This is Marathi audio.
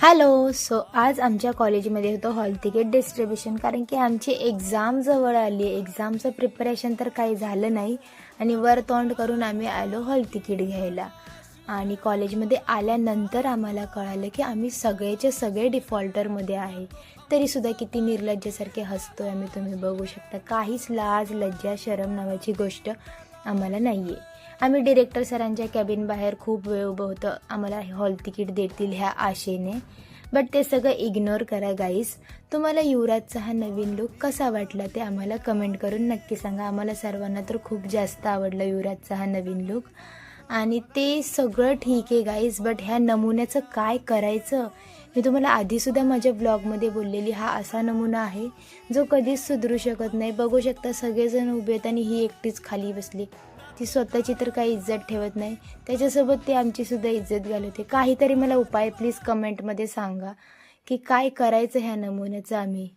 हॅलो. आज आमच्या कॉलेजमध्ये होतं हॉल तिकीट डिस्ट्रीब्युशन, कारण की आमची एक्झाम जवळ आली. एक्झामचं प्रिपरेशन तर काही झालं नाही आणि वर तोंड करून आम्ही आलो हॉल तिकीट घ्यायला. आणि कॉलेजमध्ये आल्यानंतर आम्हाला कळालं की आम्ही सगळेचे सगळे डिफॉल्टरमध्ये आहे. तरीसुद्धा किती निर्लज्जासारखे हसतो आहे आम्ही, तुम्ही बघू शकता. काहीच लाज लज्जा शरम नावाची गोष्ट आम्हाला नाही आहे. आम्ही डिरेक्टर सरांच्या कॅबिन बाहेर खूप वेळ उभं होतं, आम्हाला हॉल तिकीट देतील ह्या आशेने. बट ते सगळं इग्नोर करा गाईस. तुम्हाला युवराजचा हा नवीन लुक कसा वाटला ते आम्हाला कमेंट करून नक्की सांगा. आम्हाला सर्वांना तर खूप जास्त आवडलं युवराजचा हा नवीन लुक. आणि ते सगळं ठीक आहे गाईस, बट ह्या नमुन्याचं काय करायचं? मी तुम्हाला आधीसुद्धा माझ्या ब्लॉगमध्ये बोललेली, हा असा नमुना आहे जो कधीच सुधरू शकत नाही. बघू शकता सगळेजण उभे आहेत आणि ही एकटीच खाली बसली. ती स्वतःची तर काही इज्जत ठेवत नाही, त्याच्यासोबत ती आमचीसुद्धा इज्जत घालवते. काहीतरी मला उपाय प्लीज कमेंटमध्ये सांगा की काय करायचं ह्या नमुन्याचं आम्ही.